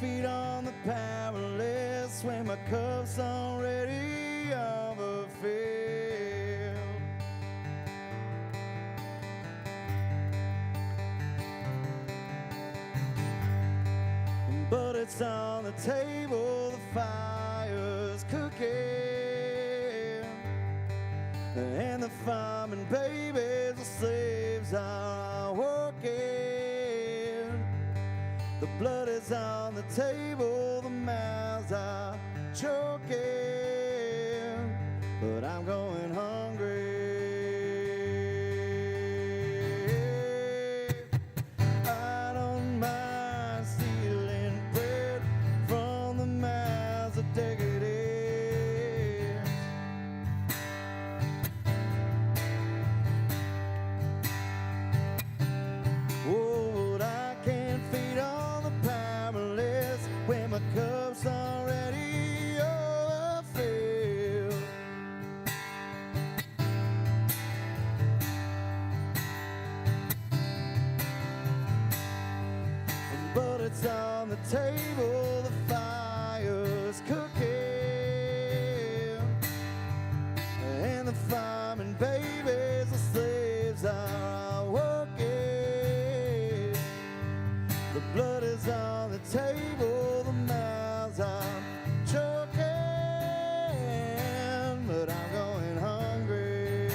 feed on the powerless when my cup's already overfilled. But it's on the table, the fire's cooking, and the farming babies, the slaves are working. The blood is on the table, the mouths are choking, but I'm going hungry. I don't mind stealing bread from the mouths of decadence. Oh, but I can't feed on the powerless when my cup's already overfilled. But it's on the table, the fire's cooking, and the farming babies, the slaves are working. The blood is on the table, the mouths are choking, but I'm going hungry.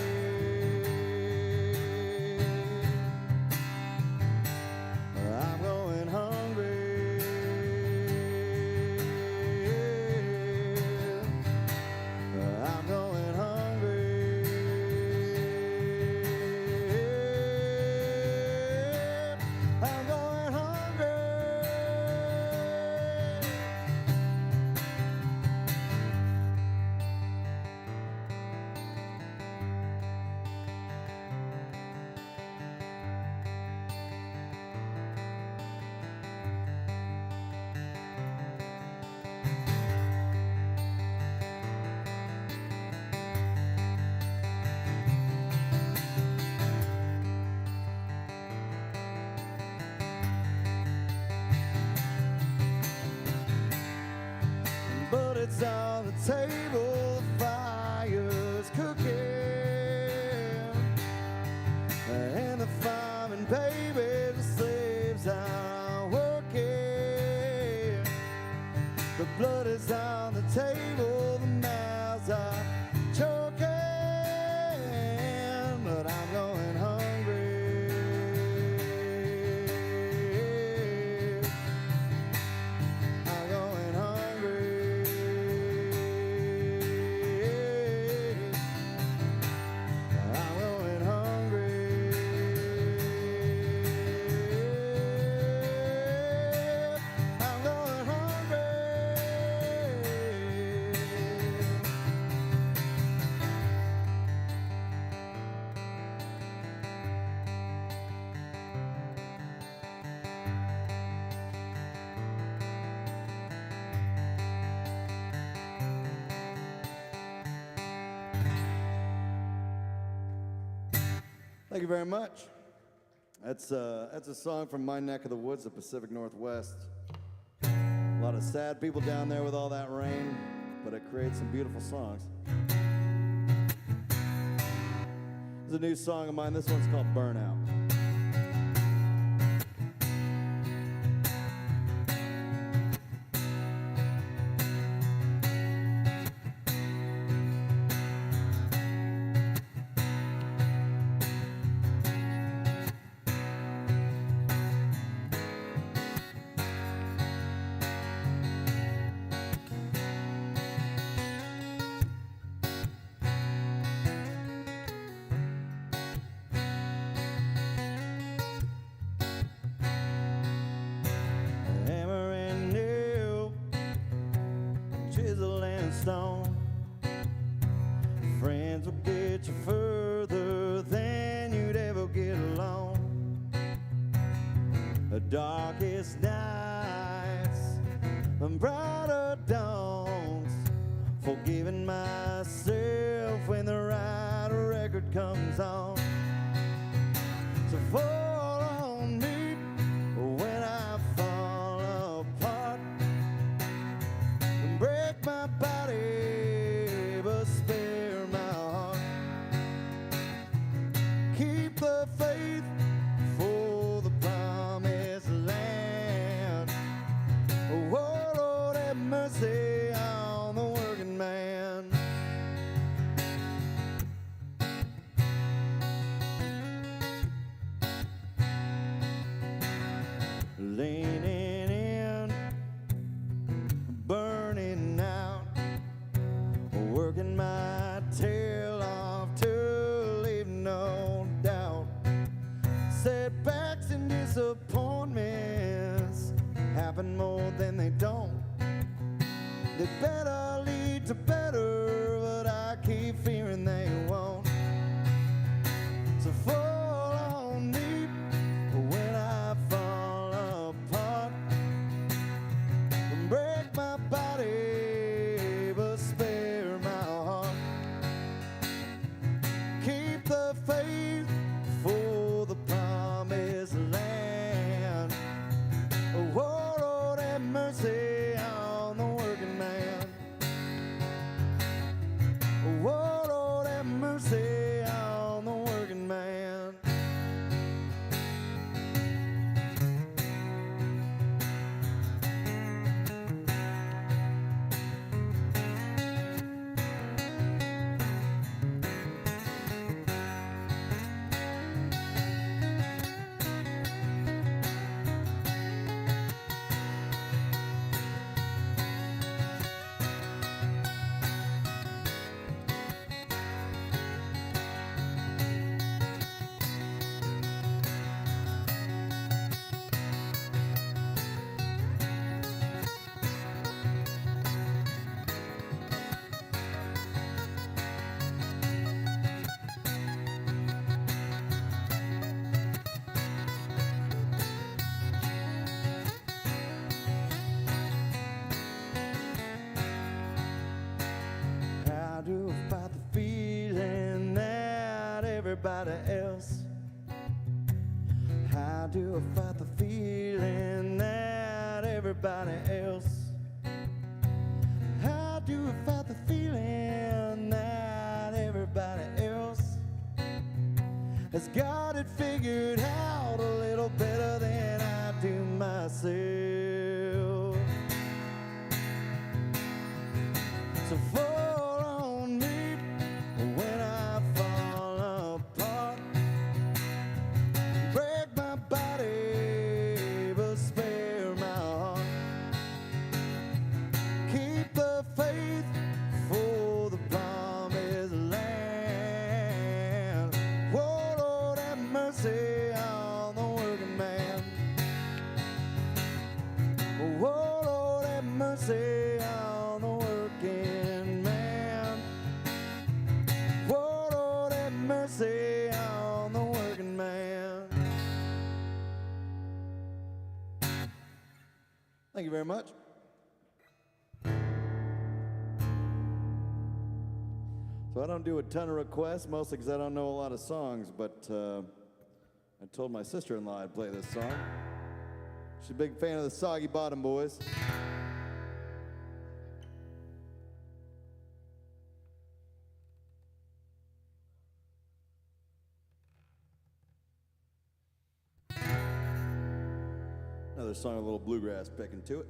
I'm going hungry. I'm going hungry. I'm going hungry. But it's on the table, the fire's cooking, and the farming babies, the slaves are working. The blood is on the table, the mouths are choking, but I'm going hungry. I'm going hungry. I'm going hungry. I'm going hungry. Thank you very much. That's a song from my neck of the woods, the Pacific Northwest. A lot of sad people down there with all that rain, but it creates some beautiful songs. There's a new song of mine. This one's called Burnout. Hammer and nail, chisel and stone. Friends will get you further than you'd ever get alone. The darkest nights and brighter dawns, forgiving myself when the right record comes on. So fall on me when I fall apart. mercy on the working man. Leaning in, burning out, working my tail off to leave no doubt. Setbacks and disappointments happen more than they don't. They better lead to better, but I keep fearing they won't. So fall on me when I fall apart, and break my body but spare my heart. Keep the faith for the promised land. Oh Lord, have mercy on the working man. Oh Lord, have mercy on the working man. How do I fight the feeling that everybody else? How do I fight the feeling that everybody else? How do I fight the feeling that everybody else has got it figured out a little better than I do myself? So fall on me when I fall apart, break my body but spare my heart. Keep the faith for the promised land. Oh Lord, have mercy on the working man. Oh Lord, have mercy on the working man. Oh Lord, have mercy on the working man. Thank you very much. So I don't do a ton of requests, mostly because I don't know a lot of songs, but I told my sister-in-law I'd play this song. She's a big fan of the Soggy Bottom Boys. Another song, a little bluegrass picking to it.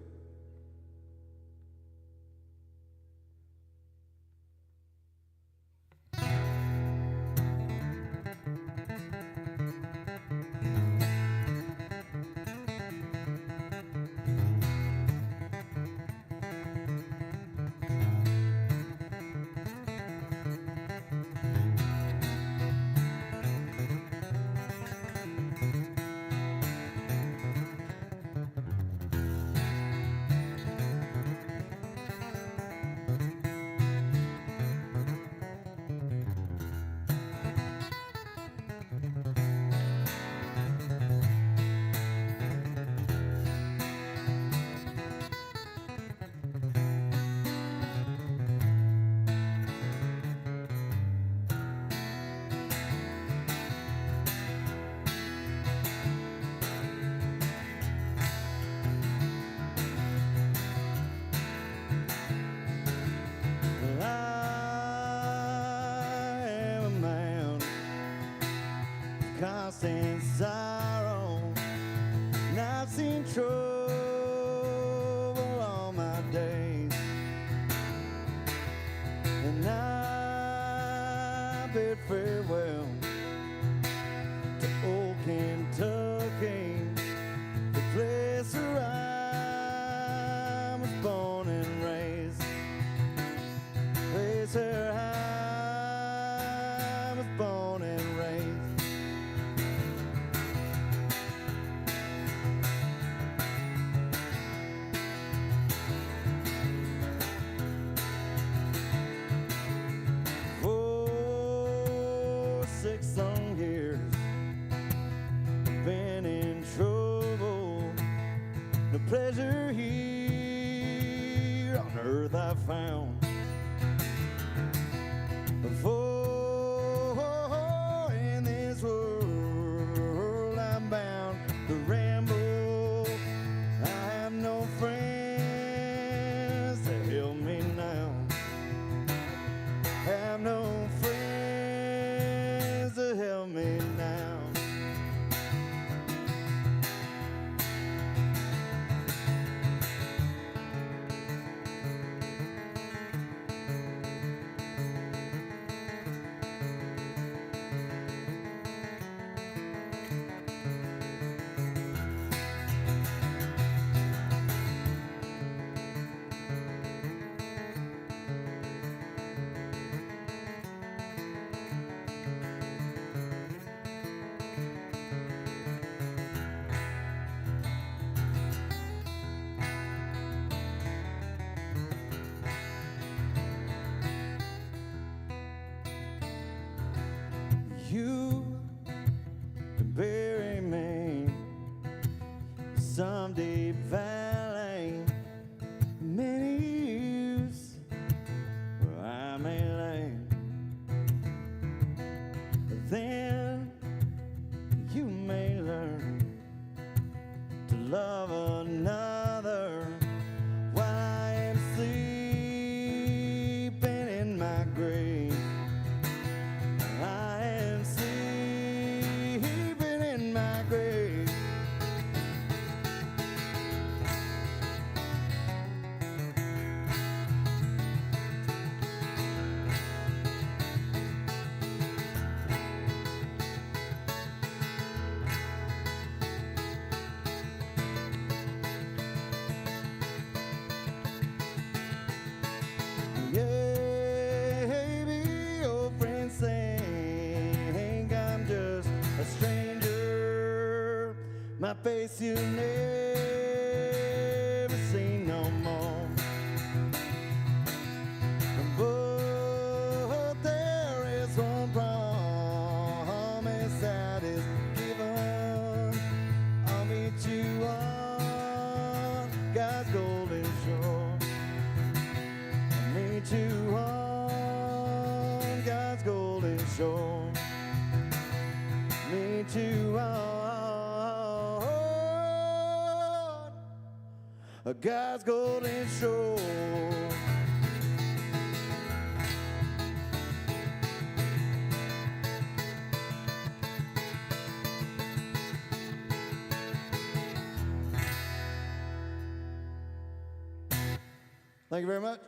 on earth I found. For in this world I'm bound to ramble. I have no friends to help me now. Have no friends to help me now. You can bury me some deep valley, many years where I may lay. Then you may learn to love another while I am sleeping in my grave. I am sleeping in my grave. My face you never seen no more. But there is one promise that is given. I'll meet you on God's golden shore. I'll meet you on God's golden shore. Meet you on God's golden shore. Thank you very much.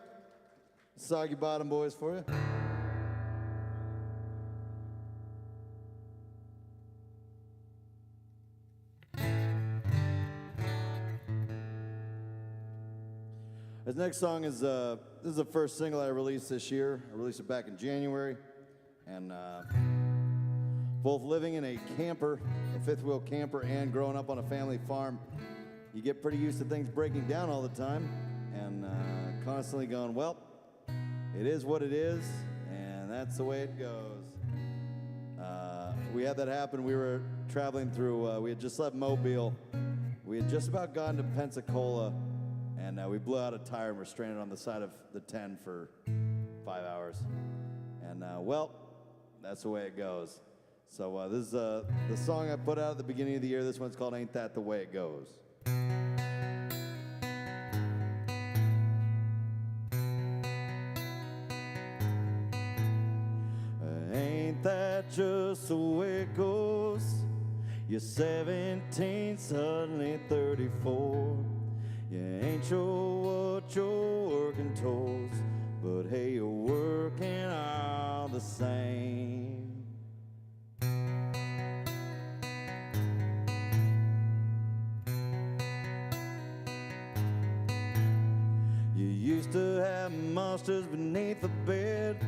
Soggy Bottom Boys for you. This next song is this is the first single I released this year. I released it back in January, and both living in a camper, a fifth wheel camper, and growing up on a family farm, you get pretty used to things breaking down all the time, and constantly going, well, it is what it is, and that's the way it goes. We had that happen. We were traveling through. We had just left Mobile. We had just about gotten to Pensacola. And we blew out a tire and were stranded on the side of the 10 for 5 hours. And, well, that's the way it goes. So this is the song I put out at the beginning of the year. This one's called Ain't That the Way It Goes. Ain't that just the way it goes? You're 17, suddenly 34. You ain't sure what you're working towards, but hey, you're working all the same. You used to have monsters beneath the bed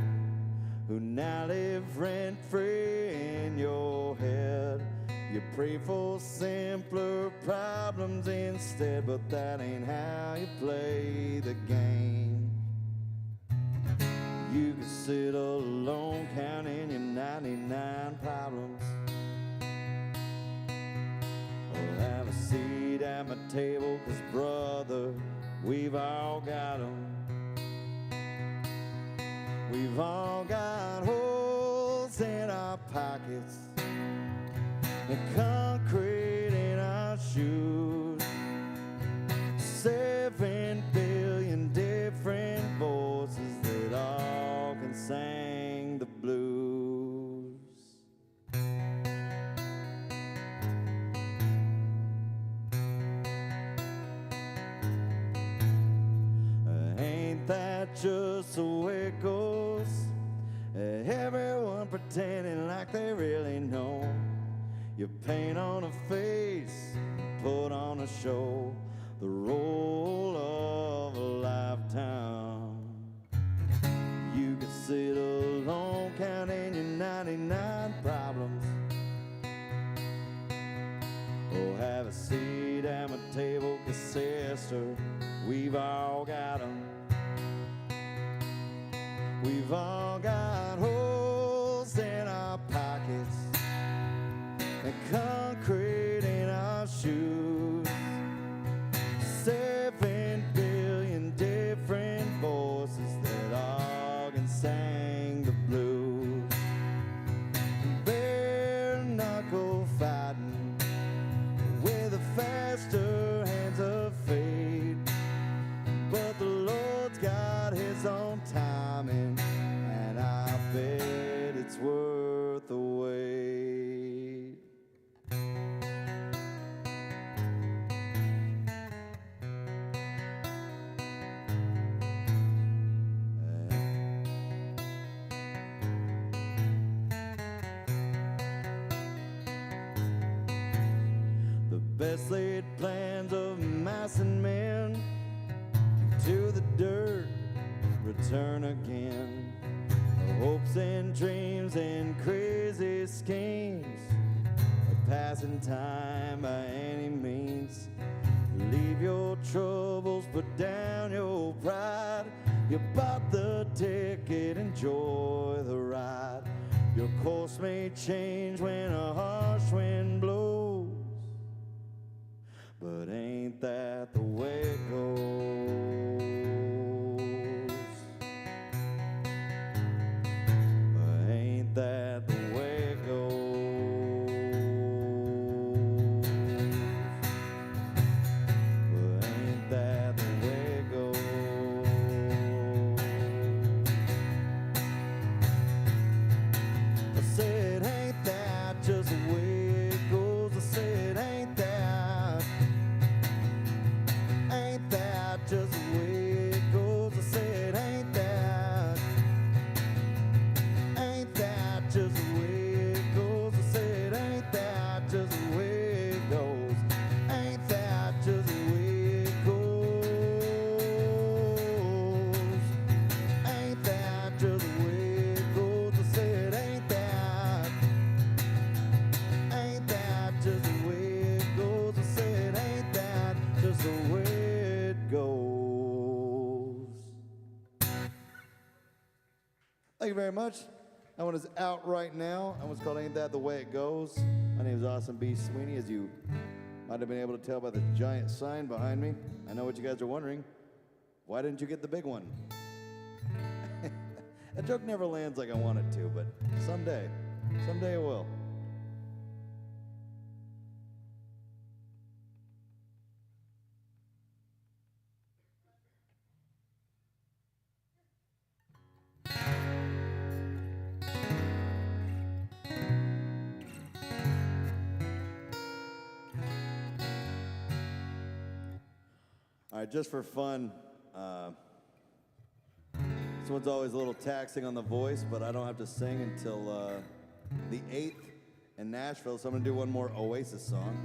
who now live rent-free in your head. You pray for simpler problems instead, but that ain't how you play the game. You can sit alone counting your 99 problems, or have a seat at my table, 'cause brother, we've all got 'em. and concrete in our shoes. 7 billion different voices that all can sing the blues. Ain't that just the way it goes? Everyone pretending like they really know. You paint on a face, put on a show, the role of a lifetime. You can sit alone counting your 99 problems, or have a seat at my table, 'cause sister, we've all got 'em. We've all got holes in our pockets and concrete in our shoes. 7 billion different voices that all can sing the blues. Bare knuckle fighting with the faster hands of fate, but the Lord's got his own timing, and I bet it's worth the wait. The best laid plans of massing men to the dirt return again. Hopes and dreams and crazy schemes, a passing time by any means. Leave your troubles, put down your pride. You bought the ticket, enjoy the ride. Your course may change when a harsh wind blows, but ain't that the way it goes? Ain't that the way it goes? Ain't that the way it goes? I said, ain't that just the way it goes? I said, ain't that just the way it goes? I said, ain't that just the way it goes? I said, ain't that just the way it goes? Ain't that just the way it goes? Ain't that just the way it goes? I said, ain't that just the way it goes? I said, ain't that just the way it goes? Thank you very much. That one is out right now. That one's called Ain't That the Way It Goes. My name is Awesome B. Sweeney, as you might have been able to tell by the giant sign behind me. I know what you guys are wondering. Why didn't you get the big one? That joke never lands like I want it to, but someday it will. All right, just for fun, this one's always a little taxing on the voice, but I don't have to sing until the 8th in Nashville, so I'm gonna do one more Oasis song.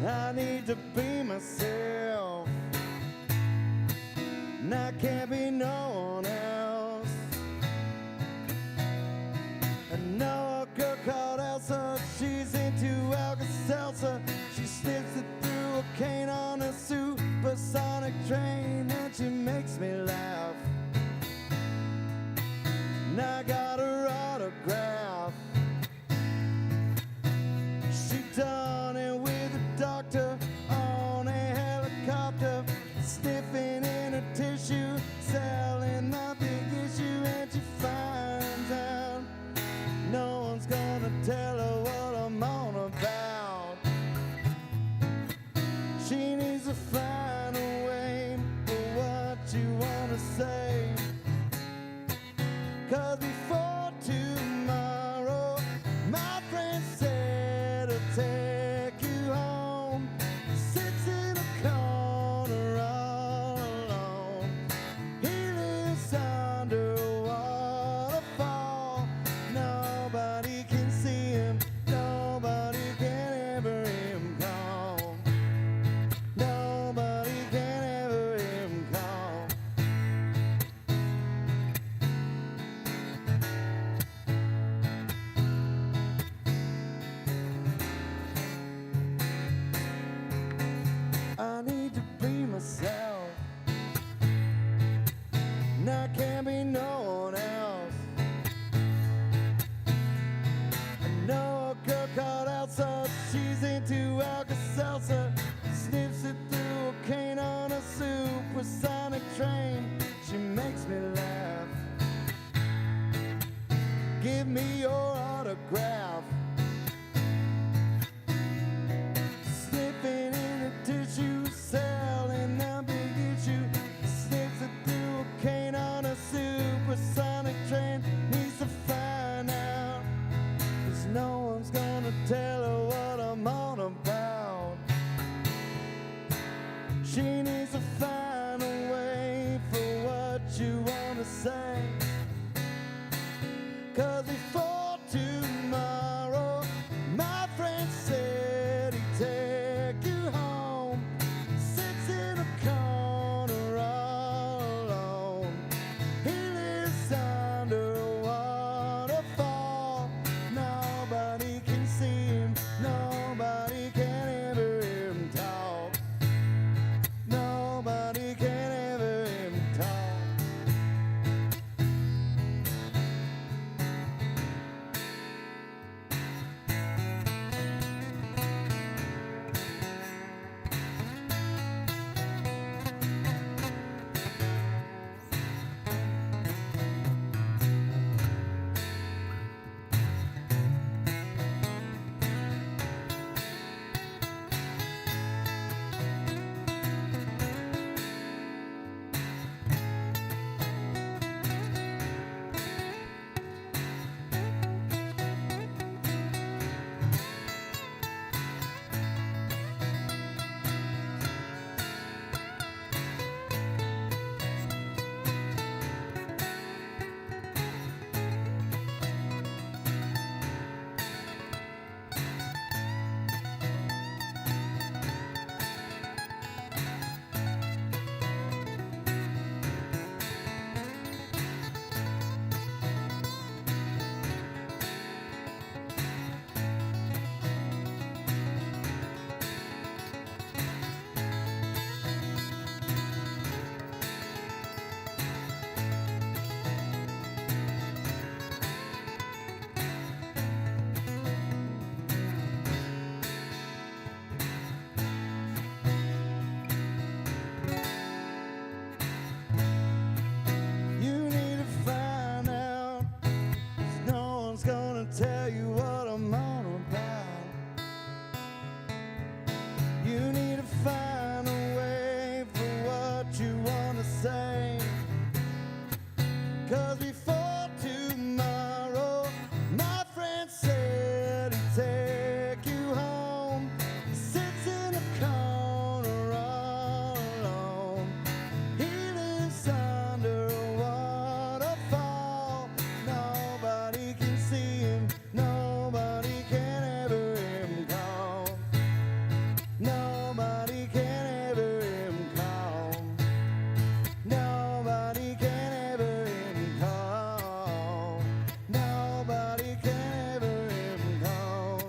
I need to be myself, and I can't be no one else. I know a girl called Elsa, she's into Alka-Seltzer. She sniffs it through a can 'Cause before tomorrow, my friend said he'll take you home. Sits in a corner all alone. He lives under a waterfall. Nobody can see him. Nobody can ever hear him call. Nobody can ever hear him call. I need to be myself, and I can't be no one else. I know a girl called Elsa, she's into Alka-Seltzer. Sniffs it through a cane on a supersonic train. She makes me laugh. Give me your autograph. Sniffing in a tissue cell in the big issue. Sniffs it through a cane on a supersonic train. Needs to find out, 'cause no one's gonna tell her what I'm on about. She needs to find a way for what you wanna say. 'Cause before tomorrow, my friend said he'd take you home. Sits in a corner all alone. He lives under a waterfall. Nobody can see him. Nobody can ever hear him talk. Nobody can ever hear him talk. You need to find out, 'cause no one's gonna tell you what I'm on about. You need to find a way for what you wanna say. 'Cause before tomorrow, my friend said he'd take you home. Sits in a corner all alone. He lives under a waterfall. Nobody can see him. Nobody can ever hear him call. Nobody can ever hear him call. Nobody can ever hear him call. Nobody can ever hear him call.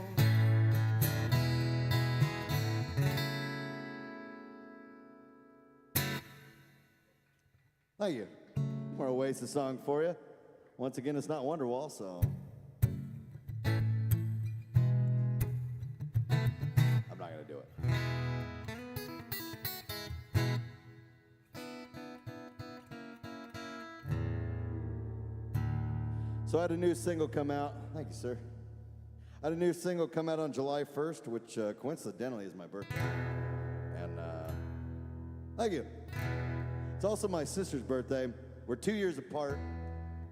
Thank you. More Oasis song for you. Once again, it's not Wonderwall, so I'm not gonna do it. So I had a new single come out. Thank you, sir. I had a new single come out on July 1st, which coincidentally is my birthday. And thank you. It's also my sister's birthday. We're 2 years apart.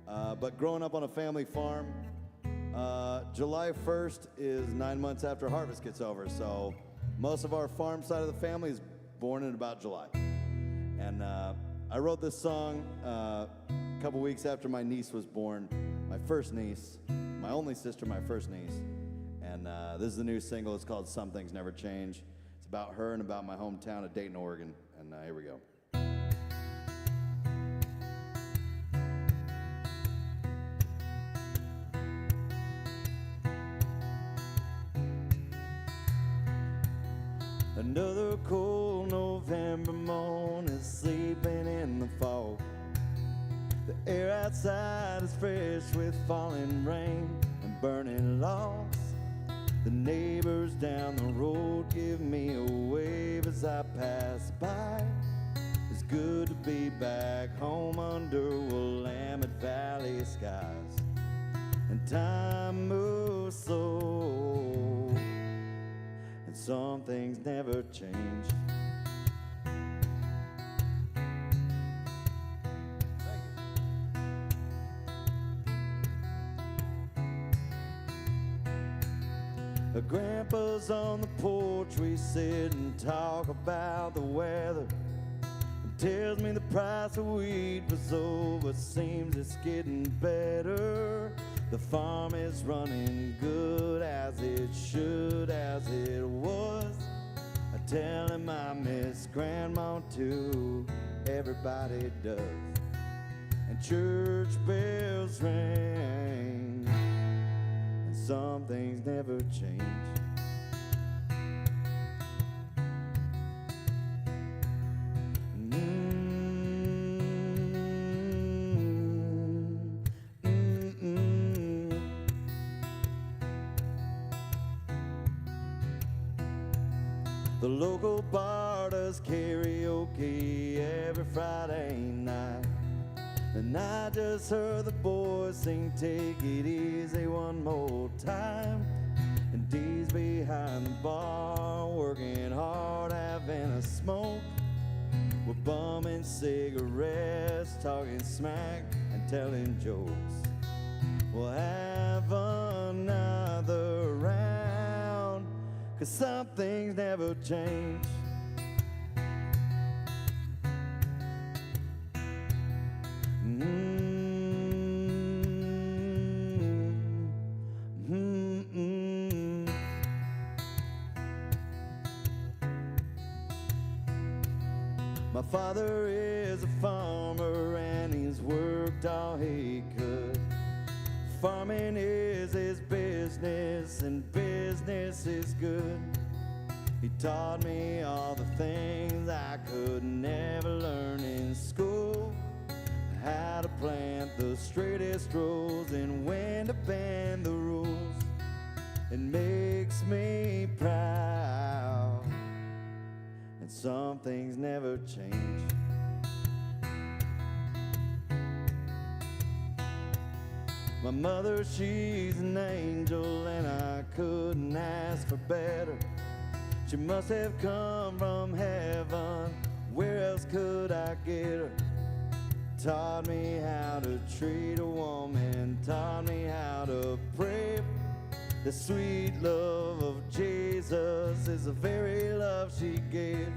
But growing up on a family farm, July 1st is 9 months after harvest gets over, so most of our farm side of the family is born in about July. And I wrote this song a couple weeks after my niece was born, my first niece, my only sister, my first niece. And this is the new single. It's called Some Things Never Change. It's about her and about my hometown of Dayton, Oregon. And here we go. Another cold November morning, sleeping in the fog. The air outside is fresh with falling rain and burning logs. The neighbors down the road give me a wave as I pass by. It's good to be back home under Willamette Valley skies. And time moves slow, and some things never change. Grandpa's on the porch, we sit and talk about the weather. He tells me the price of wheat was low, but seems it's getting better. The farm is running good, as it should, as it was. I tell him I miss Grandma too, everybody does. And church bells ring, and some things never change. The local bar does karaoke every Friday night, and I just heard the boys sing Take It Easy one more time. And Dee's behind the bar, working hard, having a smoke. We're bumming cigarettes, talking smack and telling jokes. We'll have another round, 'cause some things never change. My father is a farmer and he's worked all he could. Farming is his business and business is good. He taught me all the things I could never learn in school. How to plant the straightest rows and when to bend the rules. It makes me proud, and some things never change. My mother, she's an angel, and I couldn't ask for better. She must have come from heaven, where else could I get her? Taught me how to treat a woman, taught me how to pray. The sweet love of Jesus is the very love she gave.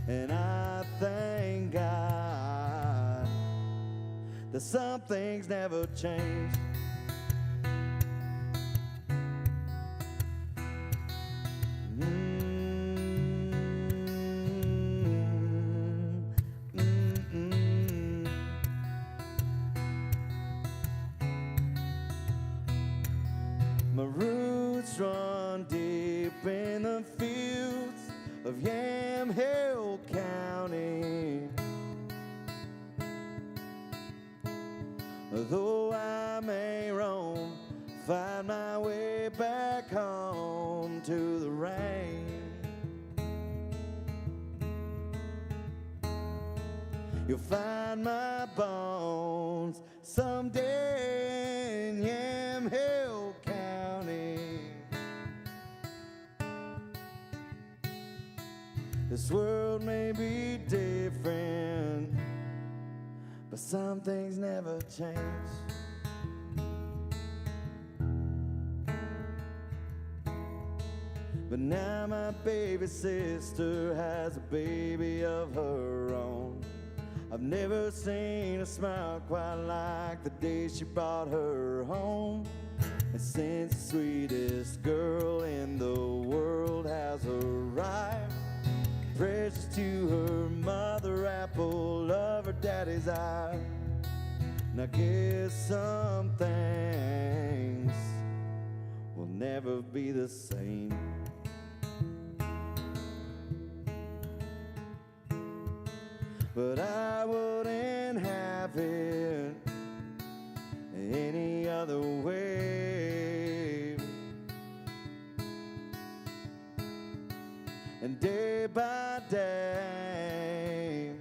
And I thank God that some things never change. My roots run deep in the fields of Yamhill County. Though I may roam, find my way back home to the rain. You'll find my bones someday in Yamhill County. This world may be different, but some things never change. But now my baby sister has a baby of her own. I've never seen a smile quite like the day she brought her home. And since the sweetest girl in the world has arrived, precious to her mother, apple of her daddy's eye. And I guess some things will never be the same. But I wouldn't have it any other way. And day by day,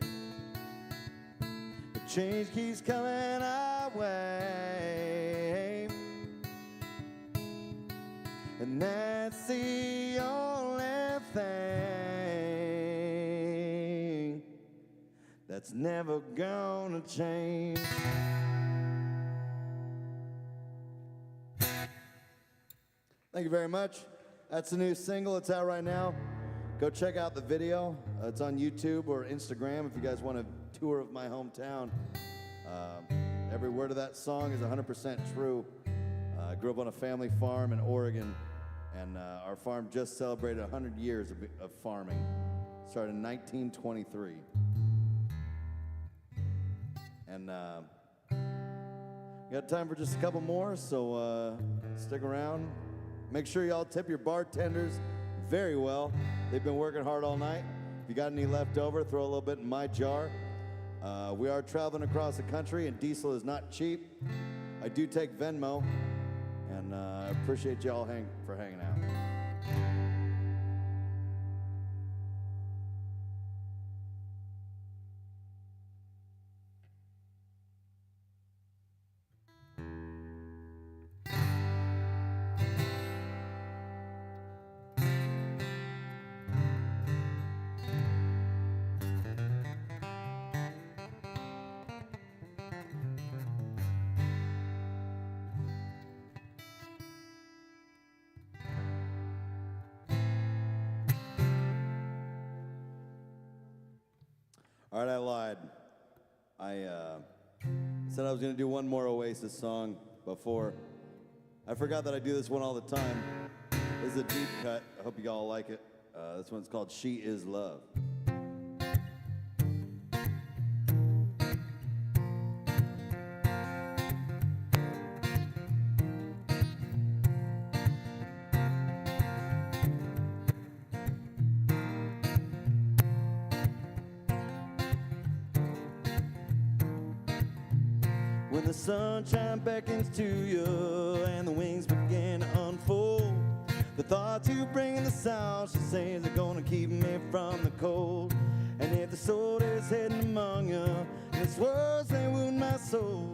the change keeps coming our way. And that's the only thing that's never gonna change. Thank you very much. That's a new single. It's out right now. Go check out the video. It's on YouTube or Instagram if you guys want a tour of my hometown. Every word of that song is 100% true. I grew up on a family farm in Oregon, and our farm just celebrated 100 years of farming. Started in 1923. And got time for just a couple more, so stick around. Make sure y'all tip your bartenders very well. They've been working hard all night. If you got any left over, throw a little bit in my jar. We are traveling across the country, and diesel is not cheap. I do take Venmo, and I appreciate y'all for hanging out. All right, I lied. I said I was going to do one more Oasis song before. I forgot that I do this one all the time. This is a deep cut. I hope you all like it. This one's called She Is Love. When the sunshine beckons to you and the wings begin to unfold, the thoughts you bring in the sound, she says, are gonna keep me from the cold. And if the sword is hidden among you, and its words may wound my soul,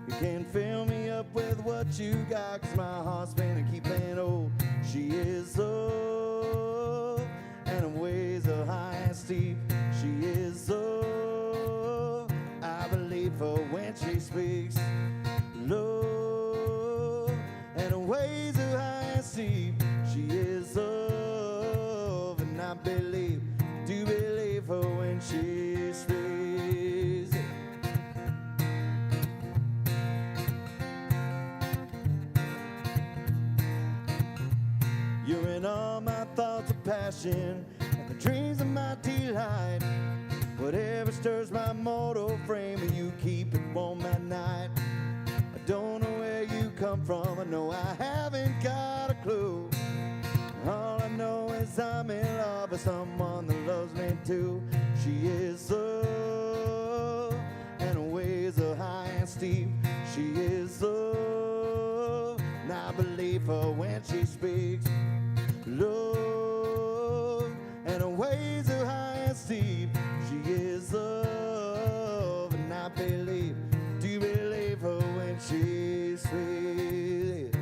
you can fill me up with what you got, 'cause my heart's been keeping old. She is love, and her ways are high and steep. She is love, I believe her when she speaks. Love, and her ways are high and steep. She is love, and I believe, do believe her when she speaks. You're in all my thoughts of passion and the dreams of my delight. Whatever stirs my mortal frame, you keep it warm at night. I don't know where you come from, I know I haven't got a clue. All I know is I'm in love with someone that loves me too. She is love, and her ways are high and steep. She is love, and I believe her when she speaks. Love, and her ways are high and steep. She is love, and I believe, do believe her when she speaks.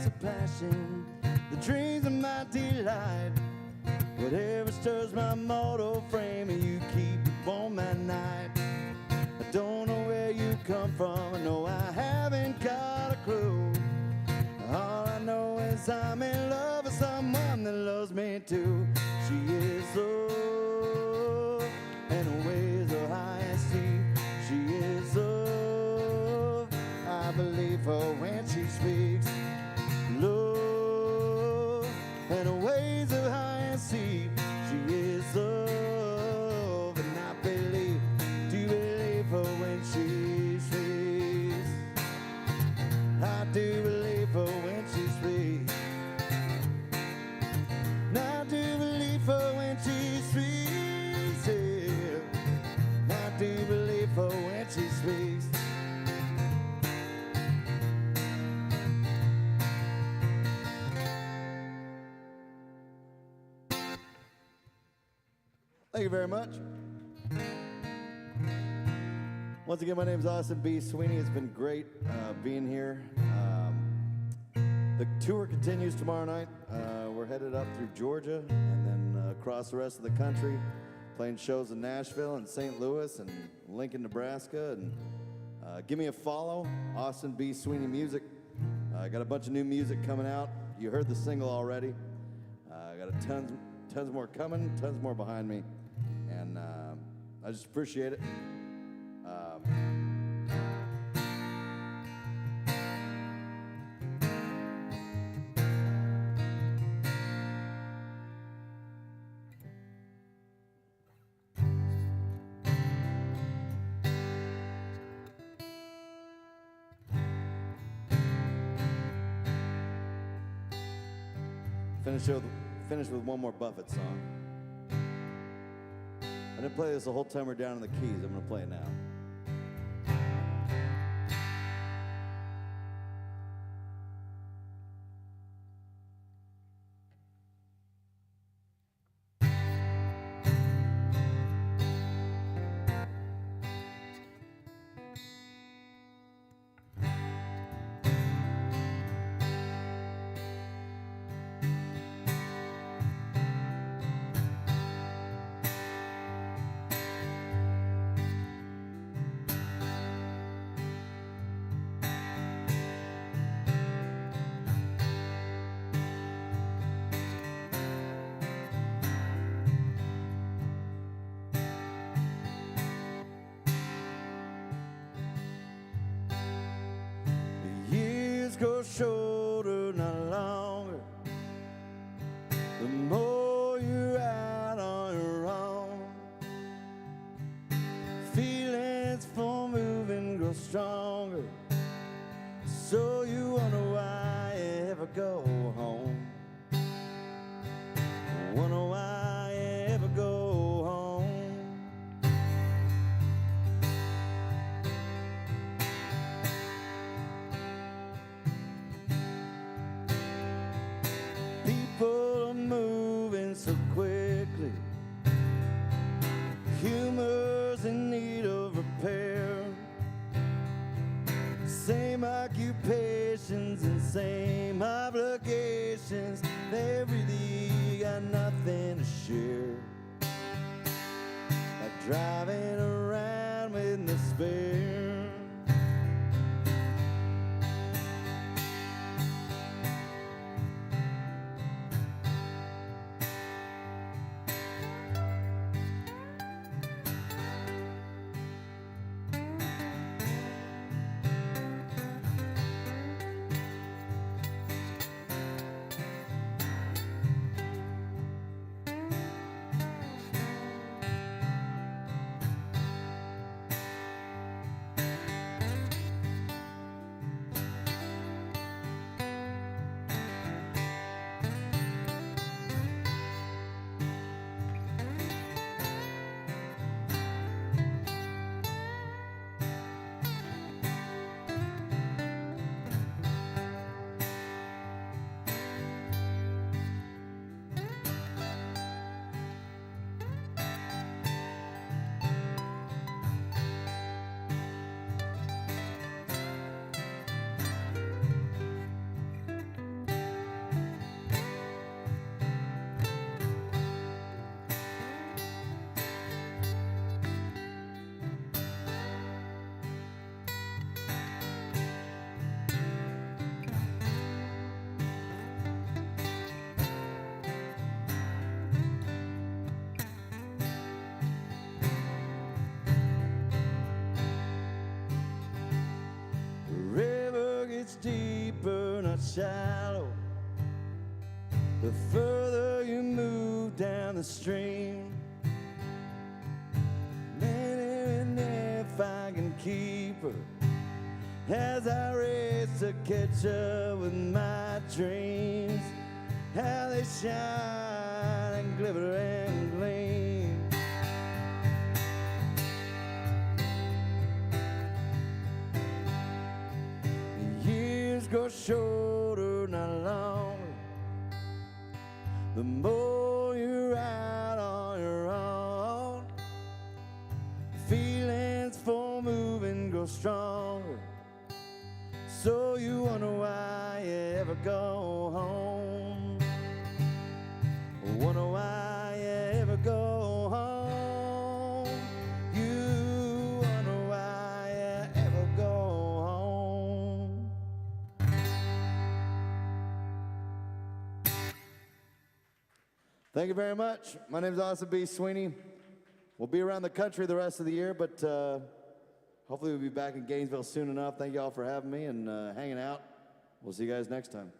sparks of passion, the dreams of my delight. Whatever stirs my mortal frame, and you keep it warm at night. I don't know where you come from, I know I haven't got a clue. All I know is I'm in love with someone that loves me too. She is love, and her ways are high and steep. She is love, I believe her when she speaks. Love, and her ways are high and steep. She is love, and I believe, do believe her when she speaks. I do believe her when she speaks. And I do believe her when she speaks. Yeah. And I do believe her when she speaks. Thank you very much. Once again, my name is Austin B. Sweeney. It's been great being here. The tour continues tomorrow night. We're headed up through Georgia and then across the rest of the country, playing shows in Nashville and St. Louis and Lincoln, Nebraska. And give me a follow, Austin B. Sweeney Music. I got a bunch of new music coming out. You heard the single already. I got tons more coming, tons more behind me. And I just appreciate it. Finish with one more Buffett song. I didn't play this the whole time we're down in the keys. I'm going to play it now. Go shorter, not longer. The more you're out on your own, feelings for moving grow stronger. So you wonder why you ever go home. Wonder why you ever go home. People are moving so quickly. Humor's in need of repair. Same occupations and same obligations. They really got nothing to share. Like driving around with no spare. shallow, the further you move down the stream. And if I can keep her as I race to catch up with my dreams, how they shine and glitter and gleam. The years grow shorter, not longer, the more you're out on your own. Feelings for moving grow stronger, so you wonder why you ever go home. Wonder why you ever go home. You wonder why you ever go home. Thank you very much. My name is Austin B. Sweeney. We'll be around the country the rest of the year, but hopefully we'll be back in Gainesville soon enough. Thank you all for having me and hanging out. We'll see you guys next time.